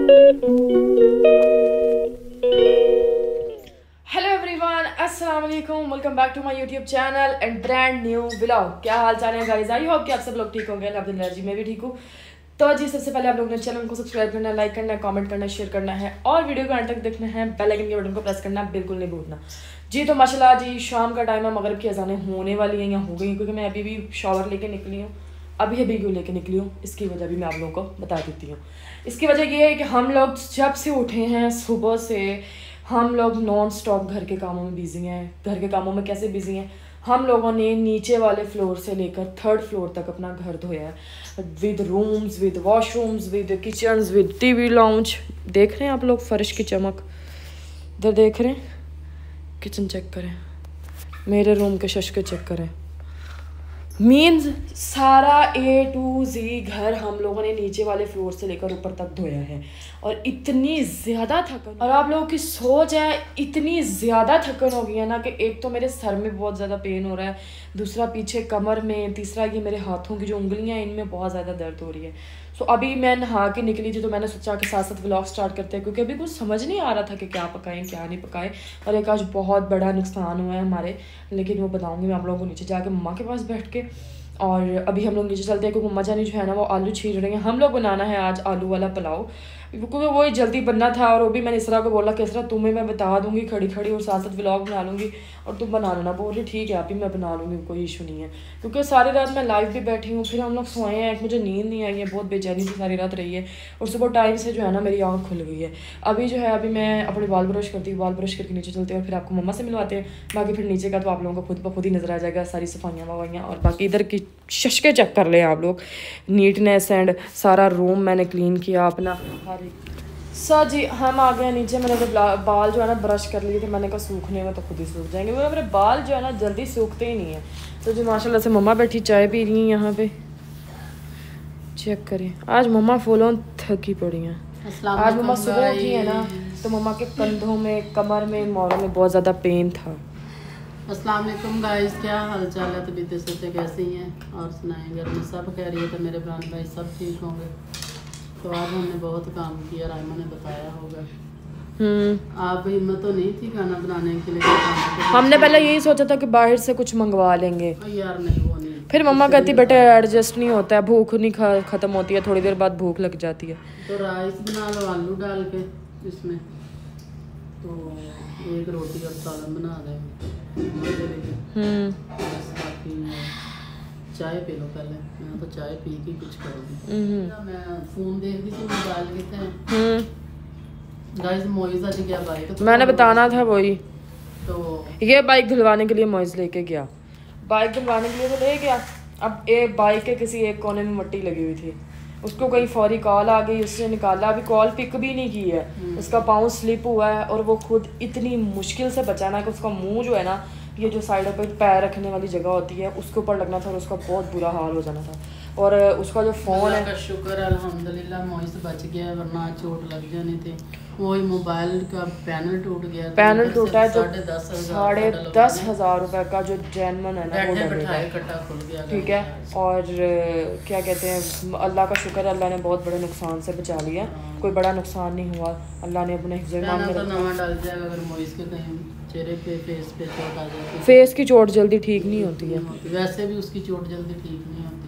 Hello everyone, अस्सलाम वालेकुम, welcome back to my YouTube channel and brand new vlog. क्या हाल चाल है गाइस? आई होप कि आप सब लोग ठीक होंगे। अल्हम्दुलिल्लाह जी, मैं भी ठीक हूँ। तो जी, सबसे पहले आप लोगों ने चैनल को सब्सक्राइब करना, लाइक करना, कमेंट करना, शेयर करना है और वीडियो को अंत तक देखना है। बेल आइकन के बटन को प्रेस करना बिल्कुल नहीं भूलना जी। तो माशाल्लाह जी, शाम का टाइम है, मगरिब की अज़ानें होने वाली हैं या हो गई, क्योंकि मैं अभी भी शॉवर लेके निकली हूँ। अभी क्यों लेके निकली हूँ, इसकी वजह भी मैं आप लोगों को बता देती हूँ। इसकी वजह ये है कि हम लोग जब से उठे हैं सुबह से, हम लोग नॉन स्टॉप घर के कामों में बिजी हैं। घर के कामों में कैसे बिजी हैं? हम लोगों ने नीचे वाले फ्लोर से लेकर 3rd फ्लोर तक अपना घर धोया है, with rooms, with washrooms, with kitchens, with TV lounge. देख रहे हैं आप लोग फर्श की चमक? इधर देख रहे हैं? किचन चेक करें, मेरे रूम के शशके चेक करें। मीन्स सारा A to Z घर हम लोगों ने नीचे वाले फ्लोर से लेकर ऊपर तक धोया है। और इतनी ज़्यादा थकन, और आप लोगों की सोच है, इतनी ज़्यादा थकन हो गई है ना कि एक तो मेरे सर में बहुत ज़्यादा पेन हो रहा है, दूसरा पीछे कमर में, तीसरा ये मेरे हाथों की जो उंगलियां हैं इनमें बहुत ज़्यादा दर्द हो रही है। सो अभी मैं नहा के निकली थी, तो मैंने सोचा कि साथ साथ व्लॉग स्टार्ट करते हैं, क्योंकि अभी कुछ समझ नहीं आ रहा था कि क्या पकाएं क्या नहीं पकाएं। और एक आज बहुत बड़ा नुकसान हुआ है हमारे, लेकिन वो बताऊँगी मैं आप लोगों को नीचे जाके मम्मा के पास बैठ के। और अभी हम लोग नीचे चलते हैं, क्योंकि मम्मा जानी जो है ना वो आलू छील रही हैं। हम लोग बनाना है आज आलू वाला पुलाव, क्योंकि वो ही जल्दी बनना था। और वो भी मैंने इसरा को बोला कि इसरा तुम्हें मैं बता दूंगी खड़ी खड़ी, और साथ साथ व्लॉग बना लूँगी और तुम बना लेना। बोल रही ठीक है आप ही, मैं बना लूँगी, कोई इशू नहीं है। क्योंकि सारी रात मैं लाइव भी बैठी हूँ, फिर हम लोग सोए हैं, मुझे नींद नहीं आई है, बहुत बेचैनी से सारी रात रही है। और सुबह टाइम से जो है ना मेरी आँख खुल गई है। अभी जो है, अभी मैं अपने बाल ब्रश करती हूँ, बाल ब्रश करके नीचे चलते हैं और फिर आपको मम्मा से मिलवाते हैं। बाकी फिर नीचे का तो आप लोगों को खुद ब खुद ही नजर आ जाएगा, सारी सफाइयाँ वफाइयाँ। और बाकी इधर की शशके चेक कर लें आप लोग, नीटनेस एंड सारा रूम मैंने क्लीन किया अपना। सर जी, हम आ गए नीचे। मैंने तो बाल जो है ना ब्रश कर लिए थे, मैंने कहा सूखने में तो खुद ही सूख जाएंगे, वो मेरे बाल जो है ना जल्दी सूखते ही नहीं है। तो जी माशाल्लाह से मम्मा बैठी चाय पी रही हैं यहाँ पे, चेक करें। आज मम्मा फुलों थकी पड़ी हैं। आज मम्मा सुबह उठी है ना, तो मम्मा के कंधों में, कमर में, मोरों में बहुत ज़्यादा पेन था। अस्सलाम वालेकुम गाइस, क्या हाल चाल है? तबीयत से कैसी हैं? और सुनाएं, घर में सब खैरियत है? मेरे बहन भाई सब ठीक होंगे? तो आज हमने बहुत काम किया, रायमा ने बताया होगा। आप हिम्मत तो नहीं थी खाना बनाने के लिए? हमने पहले यही सोचा था कि बाहर से कुछ मंगवा लेंगे यार, नहीं वो नहीं। फिर मम्मा कहती बेटे एडजस्ट नहीं होता है, भूख नहीं खत्म होती है, थोड़ी देर बाद भूख लग जाती है। तो राइस बना लो आलू डाल के इसमें, तो एक रोटी और सालन बना दें। चाय पी लो पहले। मैं तो चाय पी के कुछ करूँगी। मैं फोन देख रही थी, मोबाइल के गाइस। मोइज़ आज गया बाइक, तो मैंने बताना था वही। तो ये बाइक धुलवाने के लिए मोइज़ लेके गया, बाइक धुलवाने के लिए तो ले गया। अब एक बाइक के किसी एक कोने में मिट्टी लगी हुई थी, उसको कहीं फौरी कॉल आ गई, उसने निकाला। अभी कॉल पिक भी नहीं की है, उसका पाँव स्लिप हुआ है और वो खुद इतनी मुश्किल से बचाना कि उसका मुंह जो है ना, ये जो साइडों पे पैर रखने वाली जगह होती है उसके ऊपर लगना था, और उसका बहुत बुरा हाल हो जाना था। और उसका जो फ़ोन है, शुक्र अल्हम्दुलिल्लाह मोइज़ बच गया, वरना चोट लग जानी थी। वही मोबाइल का पैनल टूट गया, पैनल टूटा है जो 10,500 रुपये का जो जैनमन है ना, वो डलेगा, ठीक है। और क्या कहते हैं, अल्लाह का शुक्र है, अल्लाह ने बहुत बड़े नुकसान से बचा लिया। कोई बड़ा नुकसान नहीं हुआ, अल्लाह ने अपने हिफ्ज़-ए-ईमान में रखा। फेस की चोट जल्दी ठीक नहीं होती है, वैसे भी उसकी चोट जल्दी ठीक नहीं होती।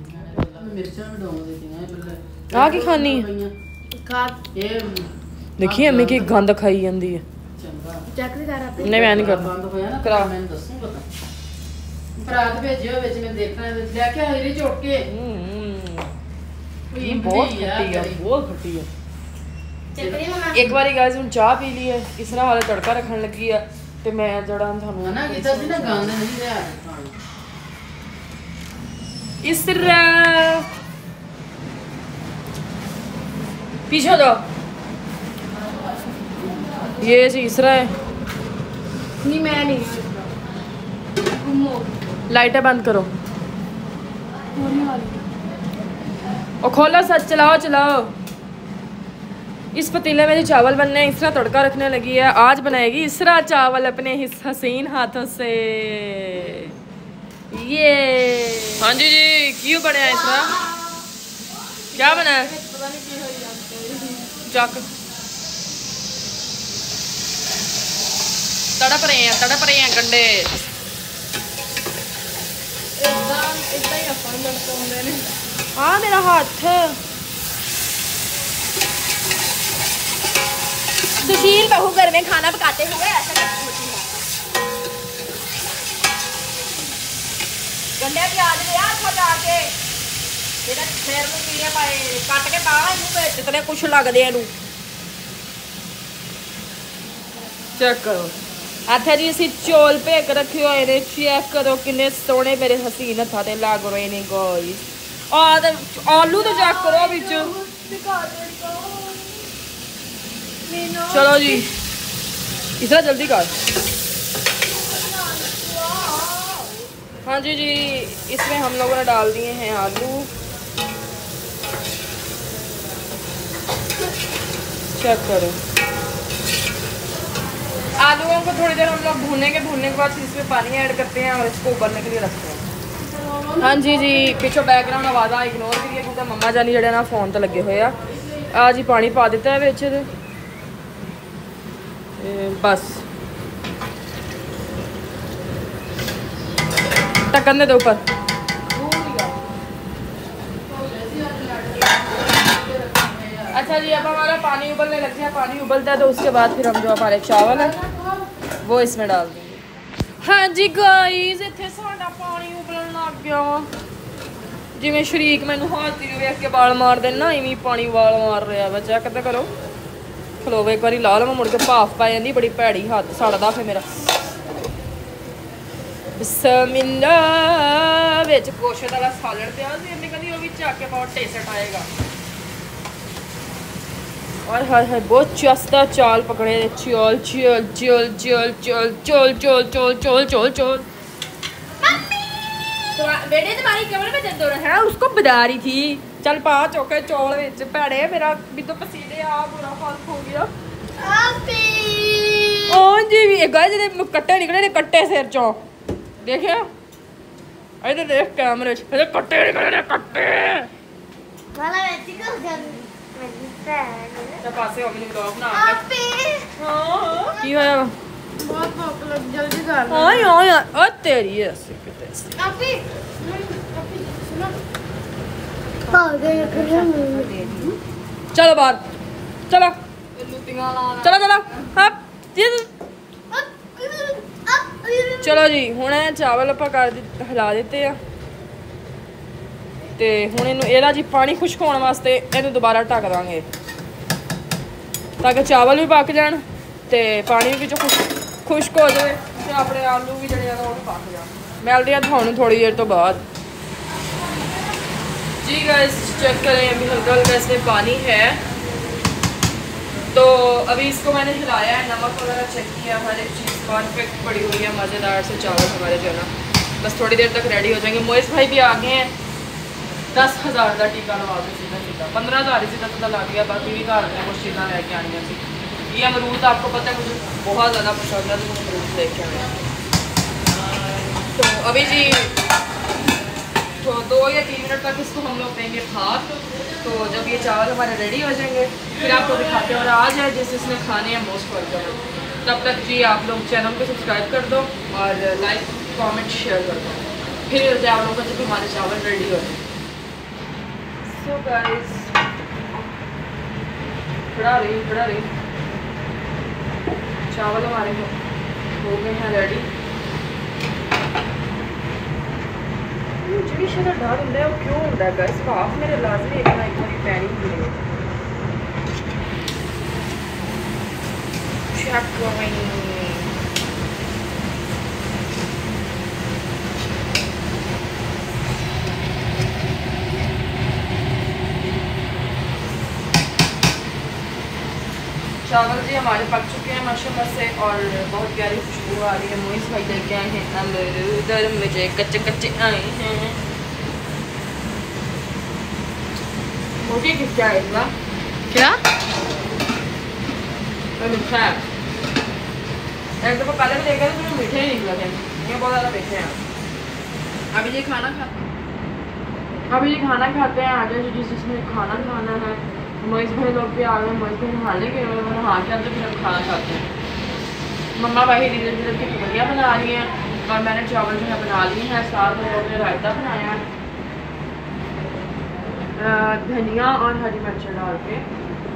मिर्चा भी डाल देती हैं आगे खानी है। देखिए अम्मी की गंद खाई जाती है। नहीं मैं नहीं करता। बहुत खट्टी है, बहुत खट्टी है। एक बार गाइस हम चाह पी ली है, इस तरह वाले तड़का रखने लगी है, तो मैं जड़ा इस तरह पीछे दो। ये जी इसरा है नहीं, मैं नहीं। लाइटें बंद करो और खोलो, सच चलाओ चलाओ। इस पतीले में जो चावल बनने हैं, इसरा तड़का रखने लगी है। आज बनाएगी इसरा चावल अपने हसीन हाथों से। ये हाँ जी जी, क्यों बनाया इसरा? क्या बनाया? चक तड़प रहे हैं गंडे। हाँ मेरा हाथ सुशील बहू घर में खाना पकाते हुए ऐसा होती है। गंडे प्याज लिया पका के सिर में कीड़े पाए कट के पा इतने कुछ लगते हैं। चेक करो अच्छा जी असी चौल भेक रखे हुए ने। चेक करो किन्ने सोहने मेरे हसीन हथा ते लग रहे ने गाइस। आलू तो चेक करो बिच। चलो जी इतना जल्दी कर। हाँ जी जी इसमें हम लोगों ने डाल दिए हैं आलू। चेक करो आलूओं को थोड़ी देर हम लोग भूनने के बाद फिर इसमें पानी ऐड करते हैं और इसको उबलने के लिए रखते हैं। हाँ जी जी पिछो बैकग्राउंड आवाज़ इग्नोर करिए क्योंकि मम्मा जानी जड़े ना फोन तो लगे हुए आज ही पानी पा दिता है बिच बस ढक्कन दे ऊपर। अच्छा जी अब हमारा पानी उबलने लग गया। पानी उबलता है तो उसके बाद फिर हम जो हमारे चावल है वो इसमें डाल देंगे। हाँ जी गाइस इत्थे साडा पानी उबलन लग गया वा जिवें शरीक मैनू हाथी नूं वेख के बाल मार देन ना इवें पानी बाल मार रहा वा। चेक तो करो खलोवे एक बारी ला लवां मुड़ के भाफ पै जांदी बड़ी भैड़ी हाथ सड़दा फिर मेरा। बिस्मिल्लाह विच गोश्त वाला सालड़ पिया सी इन्ने कदी वो भी चक के बहुत टेस्ट आएगा। और हाय हाय बहुत चस्ता चाल पकड़े चोल चोल चोल चोल चोल चोल चोल चोल चोल चोल चोल। तो बेटे तुम्हारी कमर में दर्द हो रहा है उसको बता रही थी। चल पा चौके चौल विच भैड़े मेरा भी तो पसीने आ बुरा हाल हो गया। ओ जी गाइस जेडे कट्टे निकले ने कट्टे सिर चों देखिया इधर देख कैमरे च कट्टे निकले ने कट्टे वाला वेची को पासे हो गई ब्लॉग ना हां की होया बहुत भूख लग जल्दी कर हां यार ओ तेरी ऐसे किते आपी सुनो चलो बाहर चलो चलो चलो चलो जी हुण चावल आप हिला दिते हैं तो हुण इहदा जी पानी खुश्क होने वास्ते इहनूं दोबारा ढक देंगे ताकि चावल भी पक जाए तो पानी भी खुश्क हो जाए तो अपने आलू भी जड़े वो भी पक जाए। मिलते हैं थानू थोड़ी देर तो बाद। जी गाइस चेक करें अभी हल्का हल्का इसमें पानी है तो अभी इसको मैंने हिलाया है नमक वगैरह चेक किया हर एक चीज़ परफेक्ट पड़ी हुई है। मज़ेदार से चावल हमारे जो है ना बस थोड़ी देर तक रेडी हो जाएंगे। मोइस भाई भी आ गए हैं 10,000 का टीका लगा के सीधा सीधा 15,000 ही सीधा सीधा लग गया। बाकी भी घर में कुछ चीज़ा लेके आनी सी। ये अमरूद आपको पता है मुझे बहुत ज़्यादा पसंद है तो अमरूद लेके आए। तो अभी जी तो 2 या 3 मिनट तक इसको हम लोग देंगे भाप। तो जब ये चावल हमारे रेडी हो जाएंगे फिर आपको दिखाते हैं और आ जाए जिसने खाने हैं मोस्ट वेलकम। तब तक जी आप लोग चैनल को सब्सक्राइब कर दो और लाइक कमेंट शेयर कर दो। फिर मिलते हैं आप लोगों को जब हमारे चावल रेडी हो जाए। सो गाइस खड़ा रही चावल हमारे हो गए हैं रेडी। जी शायद डर होंगे वो क्यों होता है गाइस भाफ मेरे लाजमी एक बार पैनी हुई चेक चावल जी हमारे पक चुके हैं माशाल्लाह से और बहुत प्यारी खुशबू आ रही है। मोइस भाई लेके आए हैं अमरूद मुझे कच्चे कच्चे आए हैं। मुझे क्या है इतना क्या मीठा है एक दफ़ा पहले भी देखा तो मुझे मीठे ही निकला थे ये बहुत ज़्यादा मीठे हैं। अभी ये खाना खाते हैं आगे जिसमें खाना खाना है। मोइस भाई लोग भी आ गए। मोइस भाई नहा लेंगे नहा के अंदर फिर हम खाना खाते हैं। मम्मा वही धीरे की पूरियाँ बना रही हैं और मैंने चावल जो है बना लिए हैं। साथ में लोगों ने रायता बनाया है धनिया और हरी मिर्च डाल के,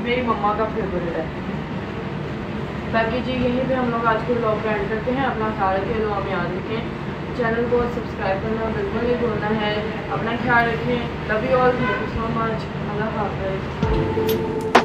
मेरी मम्मा का फेवरेट है। बाकी जी यहीं पे हम लोग आज के व्लॉग का एंड करते हैं। अपना ख्याल रखें, दुआ में याद रखें, चैनल को सब्सक्राइब करना बिल्कुल नहीं भूलना है। अपना ख्याल रखें। Love you all, thank you so much. अल्लाह हाफ़िज़।